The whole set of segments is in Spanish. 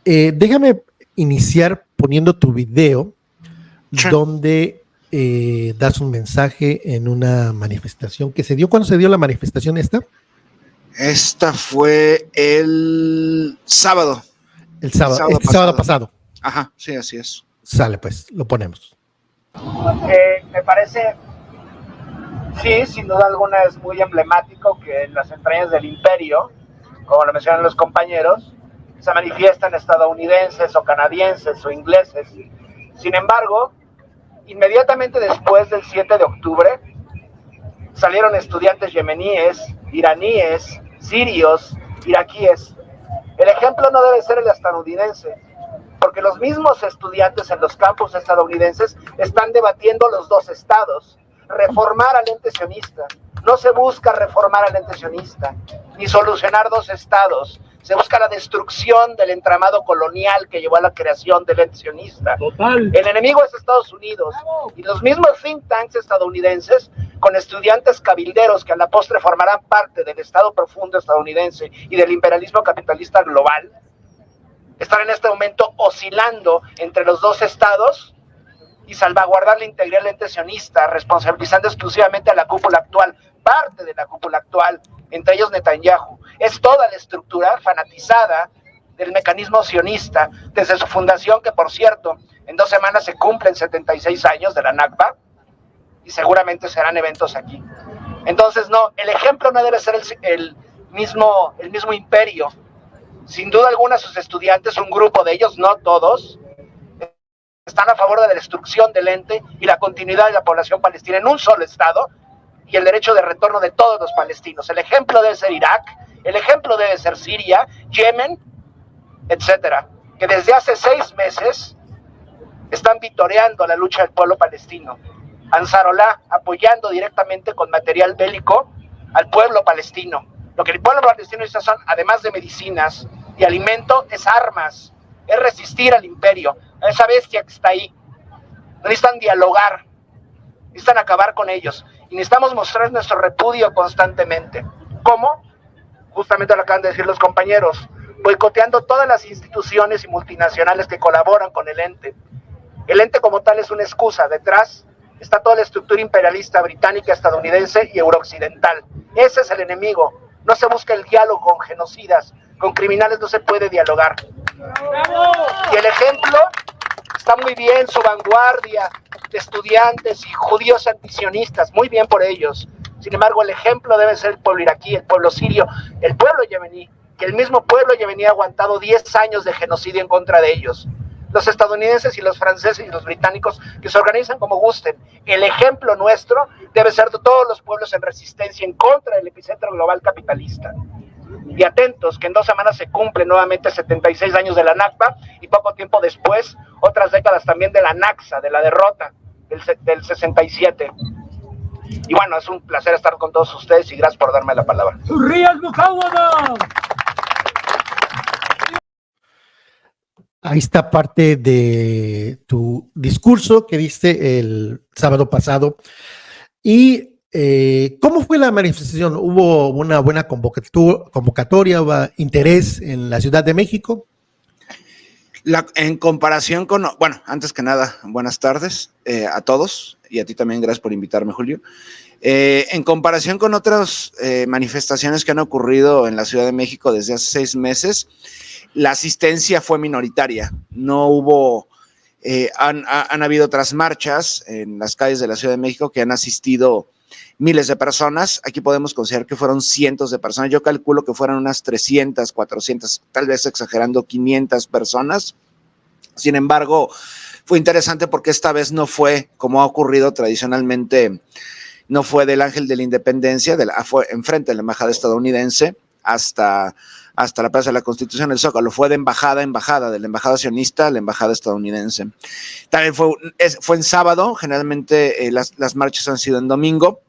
Déjame iniciar poniendo tu video, Sí. donde das un mensaje en una manifestación que se dio. ¿Cuándo se dio la manifestación esta? Esta fue el sábado. El sábado, este sábado pasado. Ajá, sí, así es. Sale, pues, lo ponemos. Me parece, sí, sin duda alguna es muy emblemático que en las entrañas del imperio, como lo mencionan los compañeros, se manifiestan estadounidenses o canadienses o ingleses. Sin embargo, inmediatamente después del 7 de octubre, salieron estudiantes yemeníes, iraníes, sirios, iraquíes. El ejemplo no debe ser el estadounidense, porque los mismos estudiantes en los campus estadounidenses están debatiendo los dos estados, reformar al ente sionista. No se busca reformar al ente sionista, ni solucionar dos estados. Se busca la destrucción del entramado colonial que llevó a la creación del ente sionista. Total. El enemigo es Estados Unidos, y los mismos think tanks estadounidenses, con estudiantes cabilderos que a la postre formarán parte del Estado profundo estadounidense y del imperialismo capitalista global, están en este momento oscilando entre los dos estados y salvaguardar la integridad del ente sionista, responsabilizando exclusivamente a la cúpula actual, parte de la cúpula actual, entre ellos Netanyahu. Es toda la estructura fanatizada del mecanismo sionista desde su fundación, que por cierto, en 2 semanas se cumplen 76 años de la Nakba, y seguramente serán eventos aquí. Entonces, no, el ejemplo no debe ser el mismo imperio. Sin duda alguna, sus estudiantes, un grupo de ellos, no todos, están a favor de la destrucción del ente y la continuidad de la población palestina en un solo estado y el derecho de retorno de todos los palestinos. El ejemplo debe ser Irak, el ejemplo debe ser Siria, Yemen, etcétera, que desde hace 6 meses están vitoreando la lucha del pueblo palestino. Ansarollah apoyando directamente con material bélico al pueblo palestino. Lo que el pueblo palestino necesita son, además de medicinas y alimento, es armas, es resistir al imperio, a esa bestia que está ahí. Necesitan dialogar, necesitan acabar con ellos, y necesitamos mostrar nuestro repudio constantemente. ¿Cómo? Justamente lo acaban de decir los compañeros, boicoteando todas las instituciones y multinacionales que colaboran con el ente. El ente como tal es una excusa, detrás está toda la estructura imperialista británica, estadounidense y eurooccidental. Ese es el enemigo. No se busca el diálogo con genocidas, con criminales no se puede dialogar. Y el ejemplo está muy bien, su vanguardia de estudiantes y judíos antisionistas, muy bien por ellos. Sin embargo, el ejemplo debe ser el pueblo iraquí, el pueblo sirio, el pueblo yemení, que el mismo pueblo yemení ha aguantado 10 años de genocidio en contra de ellos. Los estadounidenses y los franceses y los británicos, que se organizan como gusten. El ejemplo nuestro debe ser de todos los pueblos en resistencia en contra del epicentro global capitalista. Y atentos, que en 2 semanas se cumplen nuevamente 76 años de la Nakba, y poco tiempo después, otras décadas también de la Naksa, de la derrota del 67. Y bueno, es un placer estar con todos ustedes y gracias por darme la palabra. Ahí está parte de tu discurso que diste el sábado pasado. ¿Y cómo fue la manifestación? ¿Hubo una buena convocatoria? ¿Hubo interés en la Ciudad de México? En comparación con, bueno, antes que nada, buenas tardes a todos y a ti también, gracias por invitarme, Julio. En comparación con otras manifestaciones que han ocurrido en la Ciudad de México desde hace 6 meses, la asistencia fue minoritaria. No hubo, han habido otras marchas en las calles de la Ciudad de México que han asistido miles de personas. Aquí podemos considerar que fueron cientos de personas. Yo calculo que fueron unas 300, 400, tal vez exagerando 500 personas. Sin embargo, fue interesante porque esta vez no fue como ha ocurrido tradicionalmente, no fue del Ángel de la Independencia, fue enfrente de la embajada estadounidense hasta la Plaza de la Constitución, el Zócalo. Fue de embajada a embajada, de la embajada sionista a la embajada estadounidense. También fue en sábado, generalmente las marchas han sido en domingo.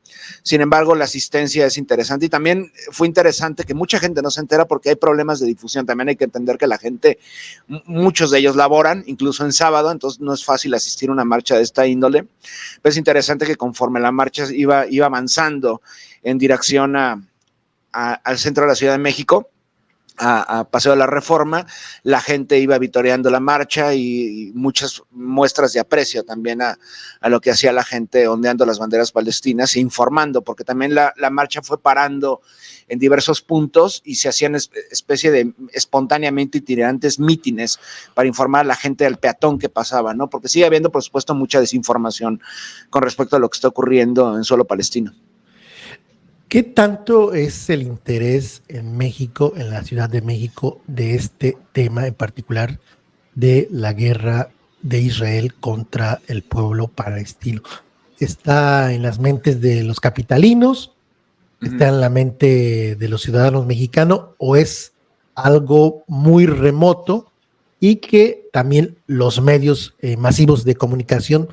Sin embargo, la asistencia es interesante y también fue interesante que mucha gente no se entera porque hay problemas de difusión. También hay que entender que la gente, muchos de ellos laboran, incluso en sábado, entonces no es fácil asistir a una marcha de esta índole. Pero es interesante que conforme la marcha iba avanzando en dirección al centro de la Ciudad de México, a Paseo de la Reforma, la gente iba vitoreando la marcha y muchas muestras de aprecio también a lo que hacía la gente ondeando las banderas palestinas e informando, porque también la marcha fue parando en diversos puntos y se hacían especie de espontáneamente itinerantes mítines para informar a la gente, al peatón que pasaba, ¿no? Porque sigue habiendo, por supuesto, mucha desinformación con respecto a lo que está ocurriendo en suelo palestino. ¿Qué tanto es el interés en México, en la Ciudad de México, de este tema en particular de la guerra de Israel contra el pueblo palestino? ¿Está en las mentes de los capitalinos? ¿Está en la mente de los ciudadanos mexicanos? ¿O es algo muy remoto y que también los medios masivos de comunicación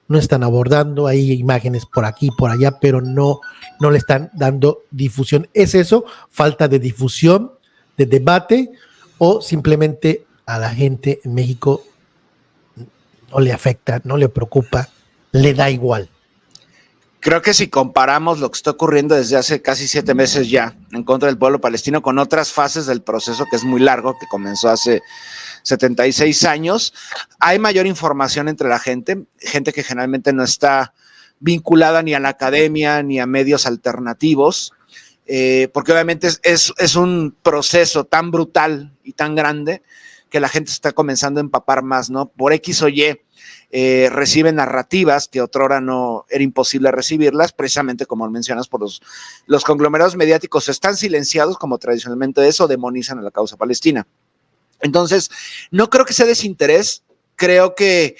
no están abordando? Hay imágenes por aquí, por allá, pero no le están dando difusión. ¿Es eso? ¿Falta de difusión, de debate, o simplemente a la gente en México no le afecta, no le preocupa, le da igual? Creo que si comparamos lo que está ocurriendo desde hace casi 7 meses ya en contra del pueblo palestino con otras fases del proceso, que es muy largo, que comenzó hace 76 años, hay mayor información entre la gente que generalmente no está vinculada ni a la academia ni a medios alternativos, porque obviamente es un proceso tan brutal y tan grande que la gente está comenzando a empapar más, ¿no? Por X o Y. Reciben narrativas que otrora no era imposible recibirlas, precisamente como mencionas, por los conglomerados mediáticos están silenciados, como tradicionalmente es, o demonizan a la causa palestina. Entonces, no creo que sea desinterés, creo que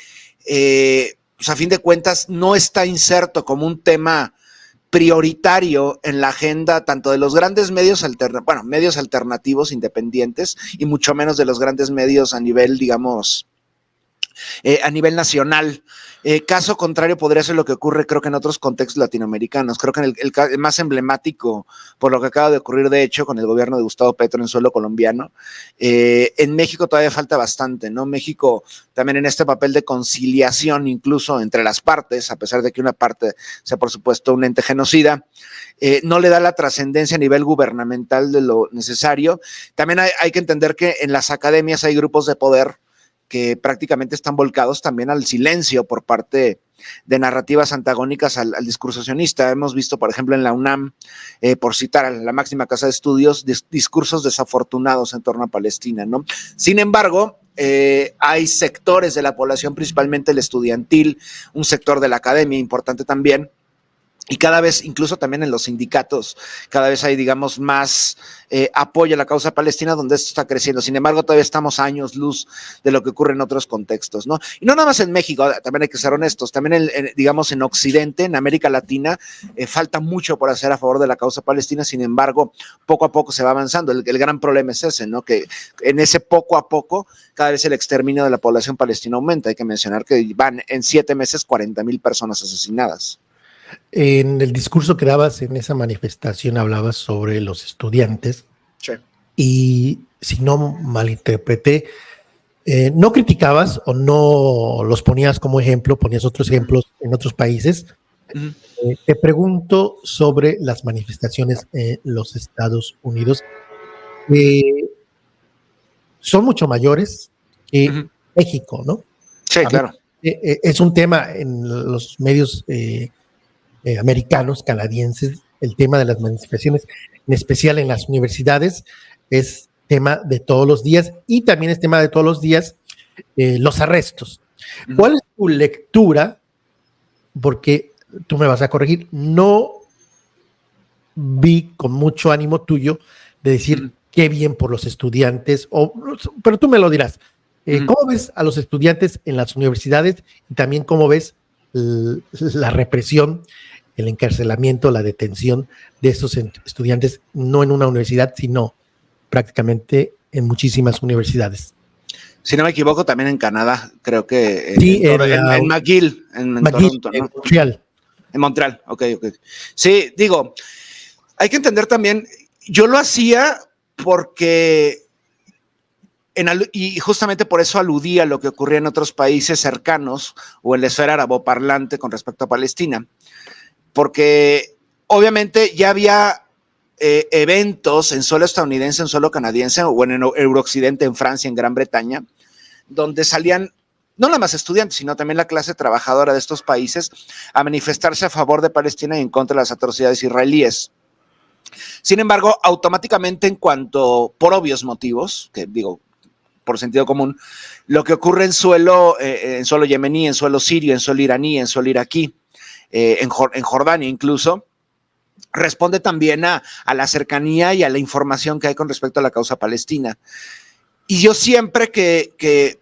pues a fin de cuentas no está inserto como un tema prioritario en la agenda tanto de los grandes medios medios alternativos independientes y mucho menos de los grandes medios a nivel, digamos, a nivel nacional. Caso contrario podría ser lo que ocurre, creo que en otros contextos latinoamericanos. Creo que en el más emblemático, por lo que acaba de ocurrir, de hecho, con el gobierno de Gustavo Petro en suelo colombiano, en México todavía falta bastante, ¿no? México también en este papel de conciliación, incluso entre las partes, a pesar de que una parte sea, por supuesto, un ente genocida, no le da la trascendencia a nivel gubernamental de lo necesario. También hay que entender que en las academias hay grupos de poder que prácticamente están volcados también al silencio por parte de narrativas antagónicas al discurso sionista. Hemos visto, por ejemplo, en la UNAM, por citar a la máxima casa de estudios, discursos desafortunados en torno a Palestina, ¿no? Sin embargo, hay sectores de la población, principalmente el estudiantil, un sector de la academia importante también, y cada vez, incluso también en los sindicatos, cada vez hay, digamos, más apoyo a la causa palestina, donde esto está creciendo. Sin embargo, todavía estamos a años luz de lo que ocurre en otros contextos, ¿no? Y no nada más en México, también hay que ser honestos, también, digamos, en Occidente, en América Latina, falta mucho por hacer a favor de la causa palestina. Sin embargo, poco a poco se va avanzando. El gran problema es ese, ¿no? Que en ese poco a poco, cada vez el exterminio de la población palestina aumenta. Hay que mencionar que van en 7 meses 40,000 personas asesinadas. En el discurso que dabas en esa manifestación hablabas sobre los estudiantes. Sí. Y si no malinterpreté, no criticabas o no los ponías como ejemplo, ponías otros ejemplos en otros países. Te pregunto sobre las manifestaciones en los Estados Unidos. Son mucho mayores que México, ¿no? Sí, claro. Es un tema en los medios americanos, canadienses, el tema de las manifestaciones, en especial en las universidades, es tema de todos los días, y también es tema de todos los días los arrestos. ¿Cuál es tu lectura? Porque tú me vas a corregir, no vi con mucho ánimo tuyo de decir qué bien por los estudiantes, pero tú me lo dirás. ¿Cómo ves a los estudiantes en las universidades y también cómo ves la represión, el encarcelamiento, la detención de estos estudiantes, no en una universidad, sino prácticamente en muchísimas universidades? Si no me equivoco, también en Canadá, creo que sí, en McGill, en Toronto, ¿no? En Montreal. En Montreal, ok. Sí, digo, hay que entender también, yo lo hacía porque, y justamente por eso aludía a lo que ocurría en otros países cercanos o en la esfera araboparlante con respecto a Palestina, porque obviamente ya había eventos en suelo estadounidense, en suelo canadiense o en Eurooccidente, en Francia, en Gran Bretaña, donde salían no nada más estudiantes, sino también la clase trabajadora de estos países a manifestarse a favor de Palestina y en contra de las atrocidades israelíes. Sin embargo, automáticamente en cuanto, por obvios motivos, que digo, por sentido común, lo que ocurre en suelo yemení, en suelo sirio, en suelo iraní, en suelo iraquí, en Jordania incluso, responde también a la cercanía y a la información que hay con respecto a la causa palestina. Y yo siempre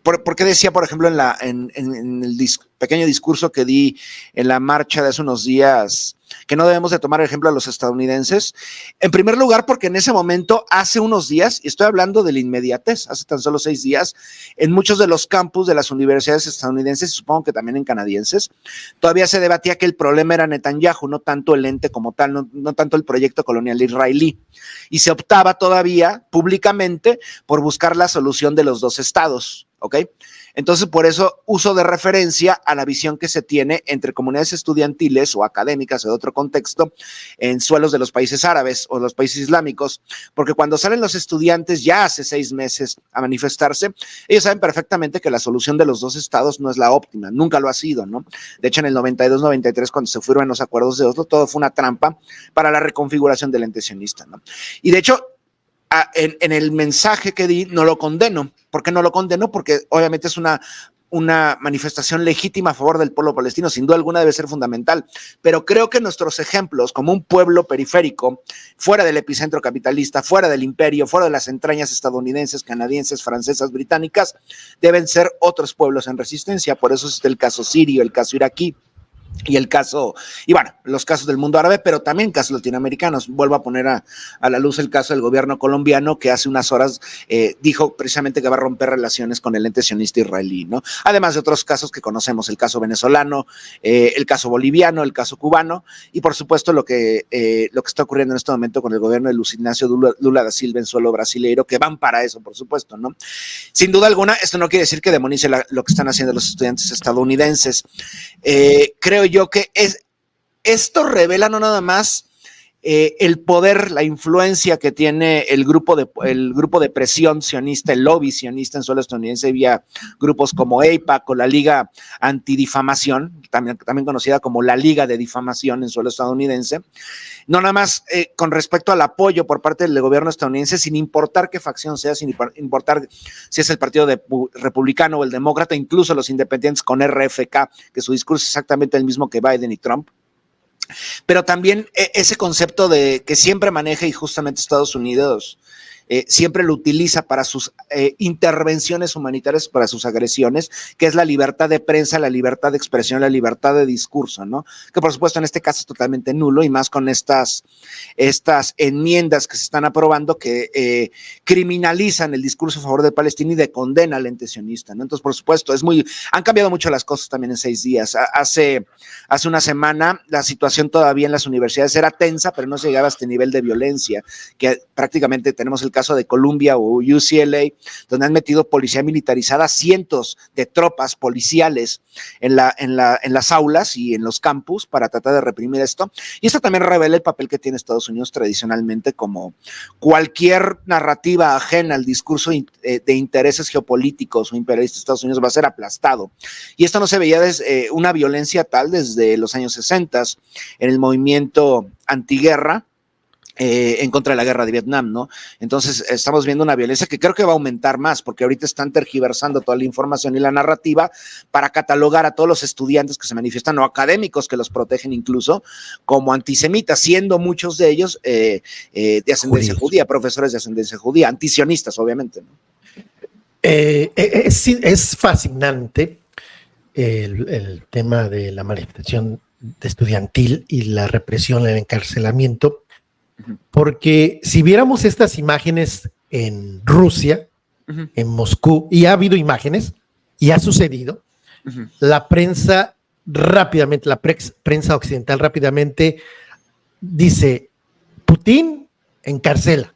porque decía, por ejemplo, en el pequeño discurso que di en la marcha de hace unos días, que no debemos de tomar ejemplo a los estadounidenses. En primer lugar, porque en ese momento, hace unos días, y estoy hablando de la inmediatez, hace tan solo 6 días, en muchos de los campus de las universidades estadounidenses, y supongo que también en canadienses, todavía se debatía que el problema era Netanyahu, no tanto el ente como tal, no tanto el proyecto colonial israelí. Y se optaba todavía públicamente por buscar la solución de los 2 estados, ¿ok? Entonces, por eso uso de referencia a la visión que se tiene entre comunidades estudiantiles o académicas o de otro contexto en suelos de los países árabes o los países islámicos, porque cuando salen los estudiantes ya hace 6 meses a manifestarse, ellos saben perfectamente que la solución de los 2 estados no es la óptima, nunca lo ha sido, ¿no? De hecho, en el 92-93, cuando se firman los acuerdos de Oslo, todo fue una trampa para la reconfiguración del ente sionista, ¿no? Y de hecho, en el mensaje que di, no lo condeno. ¿Por qué no lo condeno? Porque obviamente es una manifestación legítima a favor del pueblo palestino, sin duda alguna debe ser fundamental, pero creo que nuestros ejemplos como un pueblo periférico, fuera del epicentro capitalista, fuera del imperio, fuera de las entrañas estadounidenses, canadienses, francesas, británicas, deben ser otros pueblos en resistencia. Por eso es el caso sirio, el caso iraquí, y los casos del mundo árabe, pero también casos latinoamericanos. Vuelvo a poner a la luz el caso del gobierno colombiano, que hace unas horas dijo precisamente que va a romper relaciones con el ente sionista israelí, ¿no? Además de otros casos que conocemos, el caso venezolano, el caso boliviano, el caso cubano, y por supuesto lo que está ocurriendo en este momento con el gobierno de Luis Ignacio Lula da Silva en suelo brasileiro, que van para eso, por supuesto, ¿no? Sin duda alguna, esto no quiere decir que demonice lo que están haciendo los estudiantes estadounidenses. Creo yo que esto revela no nada más el poder, la influencia que tiene el grupo de presión sionista, el lobby sionista en suelo estadounidense, vía grupos como AIPAC o la Liga Antidifamación, también conocida como la Liga de Difamación en suelo estadounidense, no nada más con respecto al apoyo por parte del gobierno estadounidense, sin importar qué facción sea, sin importar si es el partido republicano o el demócrata, incluso los independientes con RFK, que su discurso es exactamente el mismo que Biden y Trump. Pero también ese concepto de que siempre maneja, y justamente Estados Unidos siempre lo utiliza para sus intervenciones humanitarias, para sus agresiones, que es la libertad de prensa, la libertad de expresión, la libertad de discurso, ¿no? Que por supuesto en este caso es totalmente nulo, y más con estas enmiendas que se están aprobando que criminalizan el discurso a favor de Palestina y de condena al ente sionista, ¿no? Entonces, por supuesto, han cambiado mucho las cosas también en 6 días. Hace una semana la situación todavía en las universidades era tensa, pero no se llegaba a este nivel de violencia, que prácticamente tenemos el caso de Columbia o UCLA, donde han metido policía militarizada, cientos de tropas policiales en las aulas y en los campus para tratar de reprimir esto. Y esto también revela el papel que tiene Estados Unidos tradicionalmente, como cualquier narrativa ajena al discurso de intereses geopolíticos o imperialistas de Estados Unidos va a ser aplastado. Y esto no se veía desde una violencia tal desde los años 60 en el movimiento antiguerra, en contra de la guerra de Vietnam, ¿no? Entonces estamos viendo una violencia que creo que va a aumentar más, porque ahorita están tergiversando toda la información y la narrativa para catalogar a todos los estudiantes que se manifiestan, o académicos que los protegen incluso, como antisemitas, siendo muchos de ellos de ascendencia judía, profesores de ascendencia judía, antisionistas, obviamente, ¿no? Es fascinante el tema de la manifestación estudiantil y la represión, el encarcelamiento, porque si viéramos estas imágenes en Rusia, en Moscú, y ha habido imágenes, y ha sucedido, la prensa rápidamente, la prensa occidental rápidamente dice, Putin encarcela,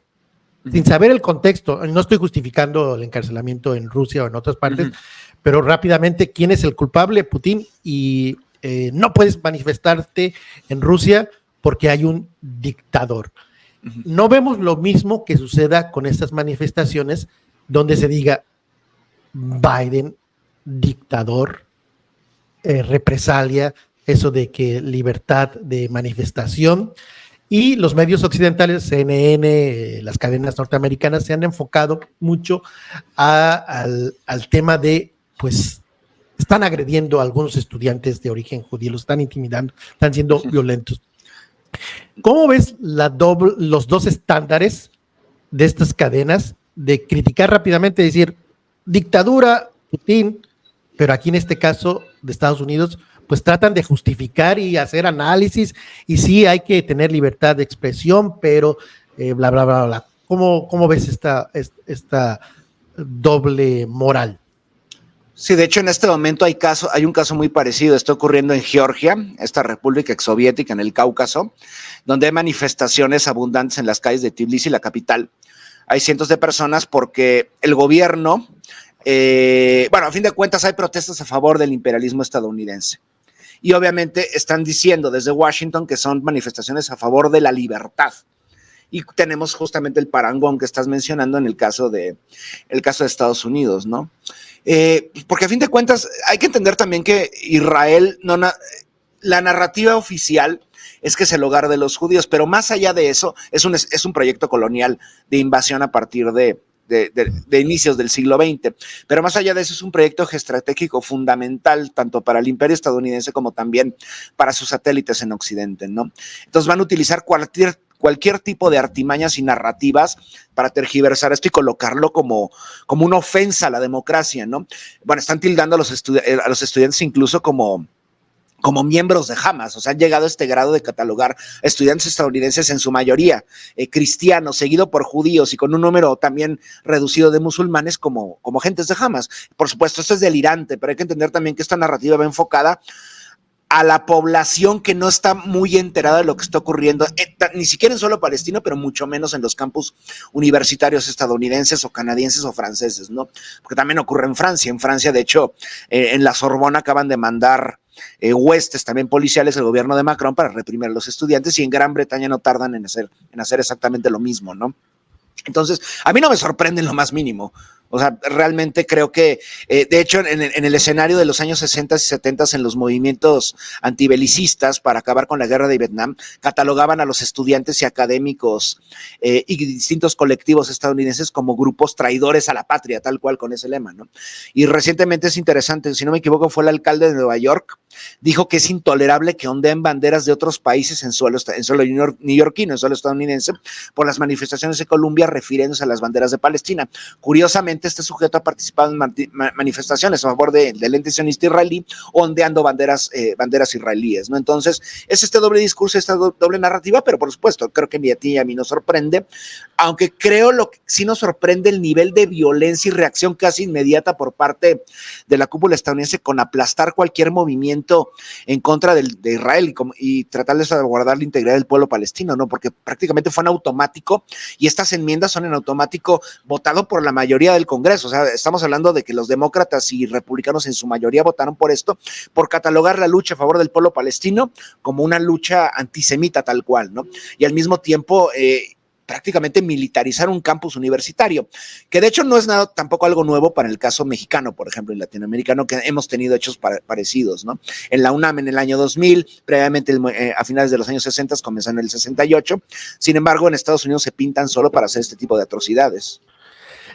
sin saber el contexto. No estoy justificando el encarcelamiento en Rusia o en otras partes, pero rápidamente, ¿quién es el culpable? Putin, y no puedes manifestarte en Rusia porque hay un dictador. no vemos lo mismo que suceda con estas manifestaciones donde se diga Biden, dictador, represalia, eso de que libertad de manifestación, y los medios occidentales, CNN, las cadenas norteamericanas, se han enfocado mucho al tema de, pues, están agrediendo a algunos estudiantes de origen judío, los están intimidando, están siendo violentos. ¿Cómo ves los dos estándares de estas cadenas de criticar rápidamente, decir dictadura, Putin, pero aquí en este caso de Estados Unidos, pues tratan de justificar y hacer análisis, y sí hay que tener libertad de expresión, pero bla, bla, bla, bla. ¿Cómo ves esta doble moral? Sí, de hecho en este momento hay un caso muy parecido, está ocurriendo en Georgia, esta república exsoviética en el Cáucaso, donde hay manifestaciones abundantes en las calles de Tbilisi, la capital. Hay cientos de personas porque el gobierno, a fin de cuentas hay protestas a favor del imperialismo estadounidense. Y obviamente están diciendo desde Washington que son manifestaciones a favor de la libertad. Y tenemos justamente el parangón que estás mencionando en el caso de Estados Unidos, ¿no? Porque a fin de cuentas hay que entender también que Israel, la narrativa oficial es que es el hogar de los judíos, pero más allá de eso es un proyecto colonial de invasión a partir de inicios del siglo XX, pero más allá de eso es un proyecto geoestratégico fundamental tanto para el imperio estadounidense como también para sus satélites en Occidente, ¿no? Entonces van a utilizar cualquier tipo de artimañas y narrativas para tergiversar esto y colocarlo como una ofensa a la democracia, ¿no? Bueno, están tildando a los estudiantes incluso como miembros de Hamas, o sea, han llegado a este grado de catalogar estudiantes estadounidenses en su mayoría cristianos, seguido por judíos y con un número también reducido de musulmanes como agentes de Hamas. Por supuesto, esto es delirante, pero hay que entender también que esta narrativa va enfocada a la población que no está muy enterada de lo que está ocurriendo, ni siquiera en suelo palestino, pero mucho menos en los campus universitarios estadounidenses o canadienses o franceses, ¿no? Porque también ocurre en Francia. En Francia, de hecho, en la Sorbona acaban de mandar huestes también policiales el gobierno de Macron para reprimir a los estudiantes, y en Gran Bretaña no tardan en hacer exactamente lo mismo, ¿no? Entonces, a mí no me sorprende en lo más mínimo. O sea, realmente creo que, de hecho, en el escenario de los años 60 y 70, en los movimientos antibelicistas para acabar con la guerra de Vietnam, catalogaban a los estudiantes y académicos y distintos colectivos estadounidenses como grupos traidores a la patria, tal cual con ese lema, ¿no? Y recientemente es interesante, si no me equivoco, fue el alcalde de Nueva York, dijo que es intolerable que ondeen banderas de otros países en suelo neoyorquino, en suelo estadounidense, por las manifestaciones de Colombia, refiriéndose a las banderas de Palestina. Curiosamente, este sujeto ha participado en manifestaciones a favor del ente sionista israelí, ondeando banderas israelíes, ¿no? Entonces, es este doble discurso, esta doble narrativa, pero por supuesto, creo que ni a ti ni a mí nos sorprende, aunque creo que sí nos sorprende el nivel de violencia y reacción casi inmediata por parte de la cúpula estadounidense con aplastar cualquier movimiento en contra de Israel y tratar de salvaguardar la integridad del pueblo palestino, ¿no? Porque prácticamente fue en automático, y estas enmiendas son en automático votado por la mayoría del Congreso. O sea, estamos hablando de que los demócratas y republicanos en su mayoría votaron por esto, por catalogar la lucha a favor del pueblo palestino como una lucha antisemita tal cual, ¿no? Y al mismo tiempo prácticamente militarizar un campus universitario, que de hecho no es nada tampoco algo nuevo para el caso mexicano, por ejemplo, y latinoamericano, que hemos tenido hechos parecidos, ¿no? En la UNAM en el año 2000, previamente a finales de los años 60, comenzó en el 68, sin embargo en Estados Unidos se pintan solo para hacer este tipo de atrocidades.